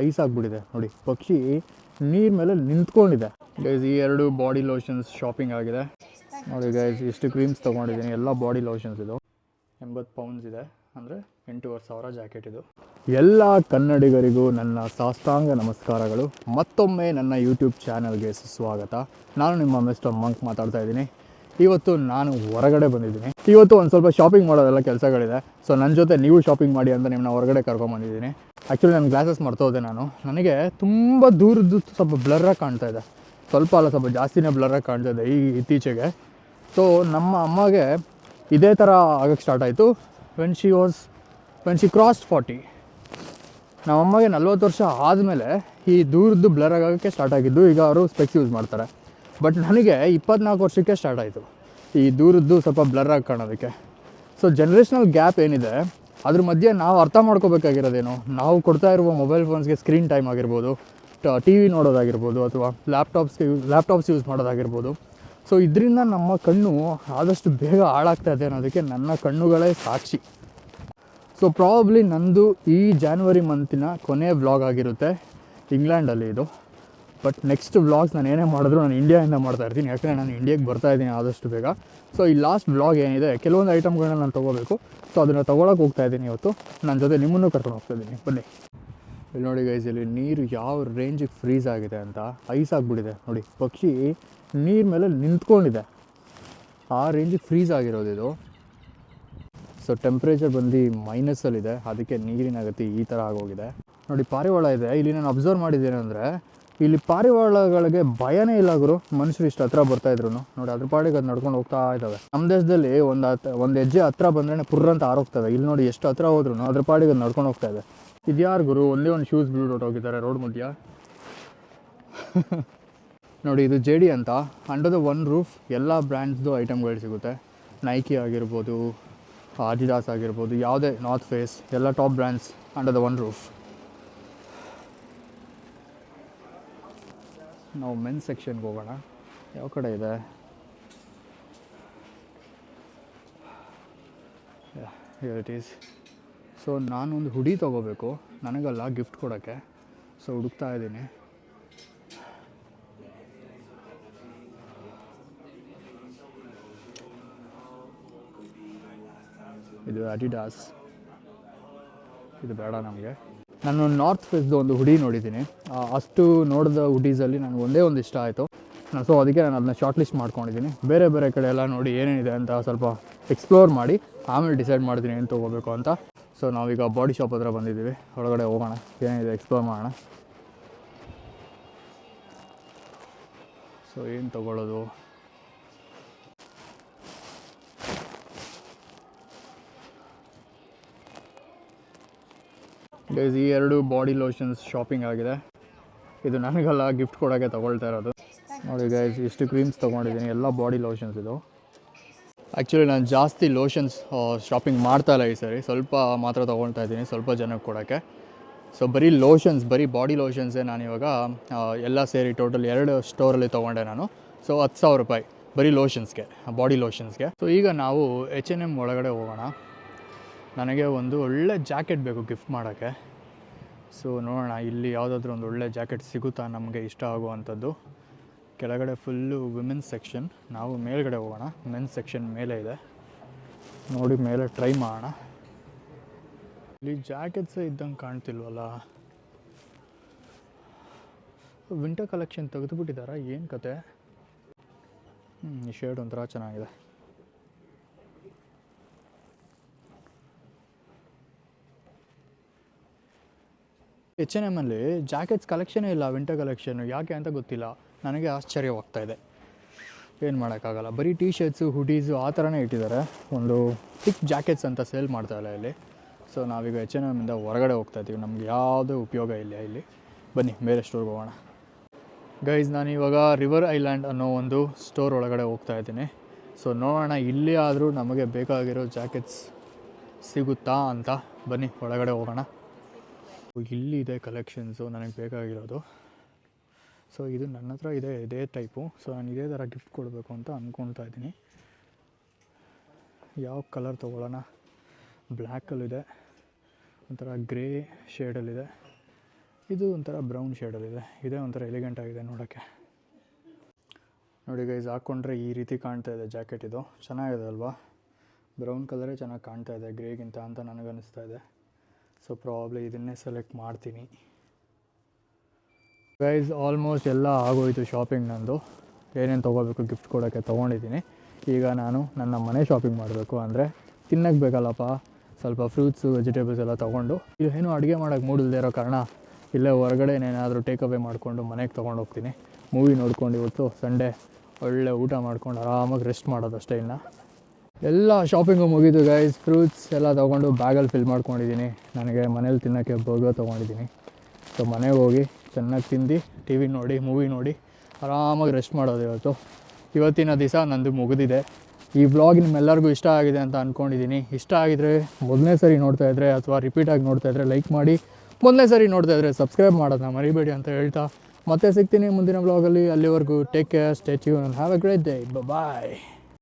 Ice ಆಗಿಬಿಟ್ಟಿದೆ ನೋಡಿ, ಪಕ್ಷಿ ನೀರ್ ಮೇಲೆ ನಿಂತ್ಕೊಂಡಿದೆ. ಗೈಸ್ ಈ 2 ಬಾಡಿ ಲೋಷನ್ಸ್ ಶಾಪಿಂಗ್ ಆಗಿದೆ ನೋಡಿ. ಗೈಸ್ ಎಷ್ಟು ಕ್ರೀಮ್ಸ್ ತೊಗೊಂಡಿದ್ದೀನಿ, ಎಲ್ಲ ಬಾಡಿ ಲೋಷನ್ಸ್. ಇದು 80 ಪೌಂಡ್ಸ್ ಇದೆ, ಅಂದರೆ 8,500 ಜಾಕೆಟ್ ಇದು. ಎಲ್ಲ ಕನ್ನಡಿಗರಿಗೂ ನನ್ನ ಸಾಷ್ಟಾಂಗ ನಮಸ್ಕಾರಗಳು. ಮತ್ತೊಮ್ಮೆ ನನ್ನ ಯೂಟ್ಯೂಬ್ ಚಾನಲ್ಗೆ ಸುಸ್ವಾಗತ. ನಾನು ನಿಮ್ಮ ಮಿಸ್ಟರ್ ಮಂಕ್ ಮಾತಾಡ್ತಾ ಇದ್ದೀನಿ. ಇವತ್ತು ನಾನು ಹೊರಗಡೆ ಬಂದಿದ್ದೀನಿ. ಇವತ್ತು ಒಂದು ಸ್ವಲ್ಪ ಶಾಪಿಂಗ್ ಮಾಡೋದೆಲ್ಲ ಕೆಲಸಗಳಿದೆ. ಸೊ ನನ್ನ ಜೊತೆ ನೀವು ಶಾಪಿಂಗ್ ಮಾಡಿ ಅಂತ ನಿಮ್ಮನ್ನ ಹೊರಗಡೆ ಕರ್ಕೊಂಬಂದಿದ್ದೀನಿ. ಆ್ಯಕ್ಚುಲಿ ನನ್ನ ಗ್ಲಾಸಸ್ ಮರ್ತೋದೆ ನಾನು. ನನಗೆ ತುಂಬ ದೂರದ್ದು ಸ್ವಲ್ಪ ಬ್ಲರ್ರಾಗಿ ಕಾಣ್ತಾ ಇದೆ, ಸ್ವಲ್ಪ ಅಲ್ಲ ಸ್ವಲ್ಪ ಜಾಸ್ತಿನೇ ಬ್ಲರ್ರಾಗಿ ಕಾಣ್ತಾ ಇದೆ ಇತ್ತೀಚೆಗೆ. ಸೊ ನಮ್ಮ ಅಮ್ಮಗೆ ಇದೇ ಥರ ಆಗೋಕ್ಕೆ ಸ್ಟಾರ್ಟ್ ಆಯಿತು ವೆನ್ ಶಿ ಕ್ರಾಸ್ಡ್ 40. ನಮ್ಮಮ್ಮಗೆ 40 ವರ್ಷ ಆದಮೇಲೆ ಈ ದೂರದ್ದು ಬ್ಲರ್ ಆಗೋಕ್ಕೆ ಸ್ಟಾರ್ಟ್ ಆಗಿದ್ದು. ಈಗ ಅವರು ಸ್ಪೆಕ್ಸ್ ಯೂಸ್ ಮಾಡ್ತಾರೆ. ಬಟ್ ನನಗೆ 24 ವರ್ಷಕ್ಕೆ ಸ್ಟಾರ್ಟ್ ಆಯಿತು ಈ ದೂರದ್ದು ಸ್ವಲ್ಪ ಬ್ಲರ್ರಾಗಿ ಕಾಣೋದಕ್ಕೆ. ಸೊ ಜನ್ರೇಷನಲ್ ಗ್ಯಾಪ್ ಏನಿದೆ ಅದ್ರ ಮಧ್ಯೆ ನಾವು ಅರ್ಥ ಮಾಡ್ಕೋಬೇಕಾಗಿರೋದೇನು, ನಾವು ಕೊಡ್ತಾ ಇರುವ ಮೊಬೈಲ್ ಫೋನ್ಸ್ಗೆ ಸ್ಕ್ರೀನ್ ಟೈಮ್ ಆಗಿರ್ಬೋದು, ಟಿ ವಿ ನೋಡೋದಾಗಿರ್ಬೋದು, ಅಥವಾ ಲ್ಯಾಪ್ಟಾಪ್ಸ್ ಯೂಸ್ ಮಾಡೋದಾಗಿರ್ಬೋದು. ಸೊ ಇದರಿಂದ ನಮ್ಮ ಕಣ್ಣು ಆದಷ್ಟು ಬೇಗ ಹಾಳಾಗ್ತಾ ಇದೆ ಅನ್ನೋದಕ್ಕೆ ನನ್ನ ಕಣ್ಣುಗಳೇ ಸಾಕ್ಷಿ. ಸೊ ಪ್ರಾಬಬ್ಲಿ ನಂದು ಈ ಜಾನ್ವರಿ ಮಂತಿನ ಕೊನೆಯ ವ್ಲಾಗ್ ಆಗಿರುತ್ತೆ ಇಂಗ್ಲೆಂಡಲ್ಲಿ ಇದು. ಬಟ್ ನೆಕ್ಸ್ಟ್ ವ್ಲಾಗ್ಸ್ ನಾನು ಏನೇ ಮಾಡಿದ್ರು ನಾನು ಇಂಡಿಯಾದಿಂದ ಮಾಡ್ತಾಯಿರ್ತೀನಿ, ಯಾಕಂದರೆ ನಾನು ಇಂಡಿಯಾಗೆ ಬರ್ತಾಯಿದ್ದೀನಿ ಆದಷ್ಟು ಬೇಗ. ಸೊ ಈ ಲಾಸ್ಟ್ ವ್ಲಾಗ್ ಏನಿದೆ, ಕೆಲವೊಂದು ಐಟಮ್ಗಳನ್ನ ನಾನು ತೊಗೋಬೇಕು. ಸೊ ಅದನ್ನು ತೊಗೊಳಕ್ಕೆ ಹೋಗ್ತಾಯಿದ್ದೀನಿ ಇವತ್ತು. ನನ್ನ ಜೊತೆ ನಿಮ್ಮನ್ನು ಕರ್ಕೊಂಡು ಹೋಗ್ತಾಯಿದ್ದೀನಿ, ಬನ್ನಿ. ಇಲ್ಲಿ ನೋಡಿ ಗೈಸ್, ಇಲ್ಲಿ ನೀರು ಯಾವ ರೇಂಜಿಗೆ ಫ್ರೀಸ್ ಆಗಿದೆ ಅಂತ, ಐಸ್ ಆಗಿಬಿಟ್ಟಿದೆ ನೋಡಿ. ಪಕ್ಷಿ ನೀರು ಮೇಲೆ ನಿಂತ್ಕೊಂಡಿದೆ, ಆ ರೇಂಜಿಗೆ ಫ್ರೀಸ್ ಆಗಿರೋದು ಇದು. ಸೊ ಟೆಂಪ್ರೇಚರ್ ಬಂದು ಮೈನಸ್ಸಲ್ಲಿದೆ, ಅದಕ್ಕೆ ನೀರಿನ ಗತಿ ಈ ಥರ ಆಗೋಗಿದೆ ನೋಡಿ. ಪಾರಿವಾಳ ಇದೆ ಇಲ್ಲಿ. ನಾನು ಅಬ್ಸರ್ವ್ ಮಾಡಿದ್ದೇನೆ ಅಂದರೆ ಇಲ್ಲಿ ಪಾರಿವಾಳಗಳಿಗೆ ಭಯನೇ ಇಲ್ಲ ಗುರು. ಮನುಷ್ಯರು ಇಷ್ಟು ಹತ್ರ ಬರ್ತಾಯಿದ್ರು ನೋಡಿ, ಅದ್ರ ಪಾಡಿಗೆ ಅದು ನಡ್ಕೊಂಡು ಹೋಗ್ತಾ ಇದ್ದಾವೆ. ನಮ್ಮ ದೇಶದಲ್ಲಿ ಒಂದು ಹೆಜ್ಜೆ ಹತ್ರ ಬಂದ್ರೆ ಪುರ್ರಂತ ಆರೋಗ್ತವೆ. ಇಲ್ಲಿ ನೋಡಿ ಎಷ್ಟು ಹತ್ರ ಹೋದ್ರು ಅದ್ರ ಪಾಡಿಗೆ ಅದು ನಡ್ಕೊಂಡು ಹೋಗ್ತಾ ಇದೆ. ಇದ್ಯಾರು ಗುರು, ಒಂದೇ ಒಂದು ಶೂಸ್ ಬಿಟ್ಟು ಹೋಗಿದ್ದಾರೆ ರೋಡ್ ಮಧ್ಯ. ನೋಡಿ ಇದು JD ಅಂತ, ಅಂಡರ್ ದ ಒನ್ ರೂಫ್ ಎಲ್ಲ ಬ್ರ್ಯಾಂಡ್ಸ್ದು ಐಟಮ್ಗಳು ಸಿಗುತ್ತೆ. ನೈಕಿ ಆಗಿರ್ಬೋದು, ಅಡಿಡಾಸ್ ಆಗಿರ್ಬೋದು, ಯಾವುದೇ ನಾರ್ತ್ ಫೇಸ್, ಎಲ್ಲ top brands under the one roof. ನಾವು ಮೆನ್ಸ್ ಸೆಕ್ಷನ್ಗೆ ಹೋಗೋಣ. ಯಾವ ಕಡೆ ಇದೆ? Here it is. ಸೊ ನಾನೊಂದು ಹುಡಿ ತೊಗೋಬೇಕು, ನನಗಲ್ಲ ಗಿಫ್ಟ್ ಕೊಡೋಕ್ಕೆ. ಸೊ ಹುಡುಕ್ತಾ ಇದ್ದೀನಿ. ಇದು ಅಡಿಡಾಸ್, ಇದು ಬೇಡ ನಮಗೆ. ನಾನು ನಾರ್ತ್ ಫೇಸ್ದು ಒಂದು ಹುಡಿ ನೋಡಿದ್ದೀನಿ. ಅಷ್ಟು ನೋಡಿದ ಹುಡೀಸಲ್ಲಿ ನನಗೆ ಒಂದೇ ಒಂದು ಇಷ್ಟ ಆಯಿತು. ಸೊ ಅದಕ್ಕೆ ನಾನು ಅದನ್ನ ಶಾರ್ಟ್ ಲಿಸ್ಟ್ ಮಾಡ್ಕೊಂಡಿದ್ದೀನಿ. ಬೇರೆ ಬೇರೆ ಕಡೆ ಎಲ್ಲ ನೋಡಿ ಏನೇನಿದೆ ಅಂತ ಸ್ವಲ್ಪ ಎಕ್ಸ್ಪ್ಲೋರ್ ಮಾಡಿ ಆಮೇಲೆ ಡಿಸೈಡ್ ಮಾಡ್ತೀನಿ ಏನು ತೊಗೋಬೇಕು ಅಂತ. ಸೊ ನಾವೀಗ ಬಾಡಿ ಶಾಪ್ ಹತ್ರ ಬಂದಿದ್ದೀವಿ, ಒಳಗಡೆ ಹೋಗೋಣ, ಏನಿದೆ ಎಕ್ಸ್ಪ್ಲೋರ್ ಮಾಡೋಣ. ಸೊ ಏನು ತೊಗೊಳ್ಳೋದು? ಗೈಸ್ ಈ 2 ಬಾಡಿ ಲೋಷನ್ಸ್ ಶಾಪಿಂಗ್ ಆಗಿದೆ. ಇದು ನನಗಲ್ಲ, ಗಿಫ್ಟ್ ಕೊಡೋಕ್ಕೆ ತೊಗೊಳ್ತಾ ಇರೋದು. ನೋಡಿ ಗೈಸ್ ಎಷ್ಟು ಕ್ರೀಮ್ಸ್ ತೊಗೊಂಡಿದ್ದೀನಿ, ಎಲ್ಲ ಬಾಡಿ ಲೋಷನ್ಸ್ ಇದು. ಆ್ಯಕ್ಚುಲಿ ನಾನು ಜಾಸ್ತಿ ಲೋಷನ್ಸ್ ಶಾಪಿಂಗ್ ಮಾಡ್ತಾಯಿಲ್ಲ ಈ ಸರಿ, ಸ್ವಲ್ಪ ಮಾತ್ರ ತೊಗೊಳ್ತಾ ಇದ್ದೀನಿ, ಸ್ವಲ್ಪ ಜನಕ್ಕೆ ಕೊಡೋಕ್ಕೆ. ಸೊ ಬರೀ ಲೋಷನ್ಸ್, ಬರೀ ಬಾಡಿ ಲೋಷನ್ಸೇ ನಾನಿವಾಗ ಎಲ್ಲ ಸೇರಿ ಟೋಟಲ್ 2 ಸ್ಟೋರಲ್ಲಿ ತೊಗೊಂಡೆ ನಾನು. ಸೊ 10,000 ರೂಪಾಯಿ ಬರೀ ಲೋಷನ್ಸ್ಗೆ, ಬಾಡಿ ಲೋಷನ್ಸ್ಗೆ. ಸೊ ಈಗ ನಾವು H&M ಒಳಗಡೆ ಹೋಗೋಣ. ನನಗೆ ಒಂದು ಒಳ್ಳೆ ಜಾಕೆಟ್ ಬೇಕು ಗಿಫ್ಟ್ ಮಾಡೋಕ್ಕೆ. ಸೊ ನೋಡೋಣ ಇಲ್ಲಿ ಯಾವುದಾದ್ರೂ ಒಂದು ಒಳ್ಳೆ ಜಾಕೆಟ್ ಸಿಗುತ್ತಾ ನಮಗೆ ಇಷ್ಟ ಆಗುವಂಥದ್ದು. ಕೆಳಗಡೆ ಫುಲ್ಲು ವಿಮೆನ್ಸ್ ಸೆಕ್ಷನ್, ನಾವು ಮೇಲ್ಗಡೆ ಹೋಗೋಣ. ಮೆನ್ಸ್ ಸೆಕ್ಷನ್ ಮೇಲೆ ಇದೆ ನೋಡಿ, ಮೇಲೆ ಟ್ರೈ ಮಾಡೋಣ. ಇಲ್ಲಿ ಜಾಕೆಟ್ಸೇ ಇದ್ದಂಗೆ ಕಾಣ್ತಿಲ್ವಲ್ಲ. ವಿಂಟರ್ ಕಲೆಕ್ಷನ್ ತೆಗೆದುಬಿಟ್ಟಿದ್ದಾರಾ, ಏನು ಕತೆ? ಈ ಶರ್ಟ್ ಒಂಥರ ಚೆನ್ನಾಗಿದೆ. H&M ಅಲ್ಲಿ ಜಾಕೆಟ್ಸ್ ಕಲೆಕ್ಷನೇ ಇಲ್ಲ, ವಿಂಟರ್ ಕಲೆಕ್ಷನು. ಯಾಕೆ ಅಂತ ಗೊತ್ತಿಲ್ಲ, ನನಗೆ ಆಶ್ಚರ್ಯವಾಗ್ತಾಯಿದೆ. ಏನು ಮಾಡೋಕ್ಕಾಗಲ್ಲ, ಬರೀ ಟೀ ಶರ್ಟ್ಸು, ಹುಡೀಸು ಆ ಥರನೇ ಇಟ್ಟಿದ್ದಾರೆ. ಒಂದು ಥಿಕ್ ಜಾಕೆಟ್ಸ್ ಅಂತ ಸೇಲ್ ಮಾಡ್ತಾಯಿಲ್ಲ ಇಲ್ಲಿ. ಸೊ ನಾವೀಗ H&M ಇಂದ ಹೊರಗಡೆ ಹೋಗ್ತಾಯಿದ್ದೀವಿ, ನಮ್ಗೆ ಯಾವುದೇ ಉಪಯೋಗ ಇಲ್ಲ ಇಲ್ಲಿ. ಬನ್ನಿ ಬೇರೆ ಸ್ಟೋರ್ಗೆ ಹೋಗೋಣ. ಗೈಸ್ ನಾನಿವಾಗ ರಿವರ್ ಐಲ್ಯಾಂಡ್ ಅನ್ನೋ ಒಂದು ಸ್ಟೋರ್ ಒಳಗಡೆ ಹೋಗ್ತಾಯಿದ್ದೀನಿ. ಸೊ ನೋಡೋಣ ಇಲ್ಲಿ ಆದರೂ ನಮಗೆ ಬೇಕಾಗಿರೋ ಜಾಕೆಟ್ಸ್ ಸಿಗುತ್ತಾ ಅಂತ. ಬನ್ನಿ ಒಳಗಡೆ ಹೋಗೋಣ. ಇಲ್ಲಿ ಇದೆ ಕಲೆಕ್ಷನ್ಸು ನನಗೆ ಬೇಕಾಗಿರೋದು. ಸೊ ಇದು ನನ್ನ ಹತ್ರ ಇದೆ, ಇದೇ ಟೈಪು. ಸೊ ನಾನು ಇದೇ ಥರ ಗಿಫ್ಟ್ ಕೊಡಬೇಕು ಅಂತ ಅಂದ್ಕೊಳ್ತಾ ಇದ್ದೀನಿ. ಯಾವ ಕಲರ್ ತೊಗೊಳ್ಳೋಣ? ಬ್ಲ್ಯಾಕಲ್ಲಿದೆ, ಒಂಥರ ಗ್ರೇ ಶೇಡಲ್ಲಿದೆ, ಇದು ಒಂಥರ ಬ್ರೌನ್ ಶೇಡಲ್ಲಿದೆ, ಇದೇ ಒಂಥರ ಎಲಿಗೆಂಟ್ ಆಗಿದೆ ನೋಡೋಕ್ಕೆ. ನೋಡಿ ಗೈಸ್, ಹಾಕ್ಕೊಂಡ್ರೆ ಈ ರೀತಿ ಕಾಣ್ತಾ ಇದೆ ಜಾಕೆಟ್. ಇದು ಚೆನ್ನಾಗಿದೆ ಅಲ್ವಾ? ಬ್ರೌನ್ ಕಲರೇ ಚೆನ್ನಾಗಿ ಕಾಣ್ತಾ ಇದೆ ಗ್ರೇಗಿಂತ ಅಂತ ನನಗನ್ನಿಸ್ತಾ ಇದೆ. ಸೊ ಪ್ರಾಬ್ಲಿ ಇದನ್ನೇ ಸೆಲೆಕ್ಟ್ ಮಾಡ್ತೀನಿ. ಗೈಸ್ ಆಲ್ಮೋಸ್ಟ್ ಎಲ್ಲ ಆಗೋಯಿತು ಶಾಪಿಂಗ್ ನಂದು. ಏನೇನು ತೊಗೋಬೇಕು ಗಿಫ್ಟ್ ಕೊಡೋಕ್ಕೆ ತೊಗೊಂಡಿದ್ದೀನಿ. ಈಗ ನಾನು ನನ್ನ ಮನೆ ಶಾಪಿಂಗ್ ಮಾಡಬೇಕು. ಅಂದರೆ ತಿನ್ನಕ್ಕೆ ಬೇಕಲ್ಲಪ್ಪ, ಸ್ವಲ್ಪ ಫ್ರೂಟ್ಸು ವೆಜಿಟೇಬಲ್ಸ್ ಎಲ್ಲ ತೊಗೊಂಡು, ಇದು ಏನೂ ಅಡುಗೆ ಮಾಡೋಕ್ಕೆ ಮೂಡಿಲ್ಲದೆ ಇರೋ ಕಾರಣ ಇಲ್ಲೇ ಹೊರಗಡೆ ಏನಾದರೂ ಟೇಕ್ ಅವೇ ಮಾಡಿಕೊಂಡು ಮನೆಗೆ ತೊಗೊಂಡು ಹೋಗ್ತೀನಿ. ಮೂವಿ ನೋಡ್ಕೊಂಡು ಇವತ್ತು ಸಂಡೇ ಒಳ್ಳೆ ಊಟ ಮಾಡ್ಕೊಂಡು ಆರಾಮಾಗಿ ರೆಸ್ಟ್ ಮಾಡೋದು ಅಷ್ಟೇ. ಇನ್ನು ಎಲ್ಲ ಶಾಪಿಂಗು ಮುಗೀತು ಗೈಸ್. ಫ್ರೂಟ್ಸ್ ಎಲ್ಲ ತೊಗೊಂಡು ಬ್ಯಾಗಲ್ಲಿ ಫಿಲ್ ಮಾಡ್ಕೊಂಡಿದ್ದೀನಿ. ನನಗೆ ಮನೇಲಿ ತಿನ್ನೋಕ್ಕೆ ಬರ್ಗರ್ ತೊಗೊಂಡಿದ್ದೀನಿ. ಸೊ ಮನೆಗೆ ಹೋಗಿ ಚೆನ್ನಾಗಿ ತಿಂದು ಟಿ ವಿ ನೋಡಿ ಮೂವಿ ನೋಡಿ ಆರಾಮಾಗಿ ರೆಸ್ಟ್ ಮಾಡೋದು. ಇವತ್ತಿನ ದಿವಸ ನಂದು ಮುಗಿದಿದೆ. ಈ ವ್ಲಾಗ್ ನಿಮ್ಮೆಲ್ಲರಿಗೂ ಇಷ್ಟ ಆಗಿದೆ ಅಂತ ಅಂದ್ಕೊಂಡಿದ್ದೀನಿ. ಇಷ್ಟ ಆಗಿದರೆ ಮೊದಲನೇ ಸರಿ ನೋಡ್ತಾ ಇದ್ದರೆ ಅಥವಾ ರಿಪೀಟಾಗಿ ನೋಡ್ತಾ ಇದ್ದರೆ ಲೈಕ್ ಮಾಡಿ, ಮೊದಲನೇ ಸರಿ ನೋಡ್ತಾ ಇದ್ದರೆ ಸಬ್ಸ್ಕ್ರೈಬ್ ಮಾಡೋದನ್ನ ಮರಿಬೇಡಿ ಅಂತ ಹೇಳ್ತಾ ಮತ್ತೆ ಸಿಗ್ತೀನಿ ಮುಂದಿನ ವ್ಲಾಗಲ್ಲಿ. ಅಲ್ಲಿವರೆಗೂ take care, stay tuned, have a great day, bye.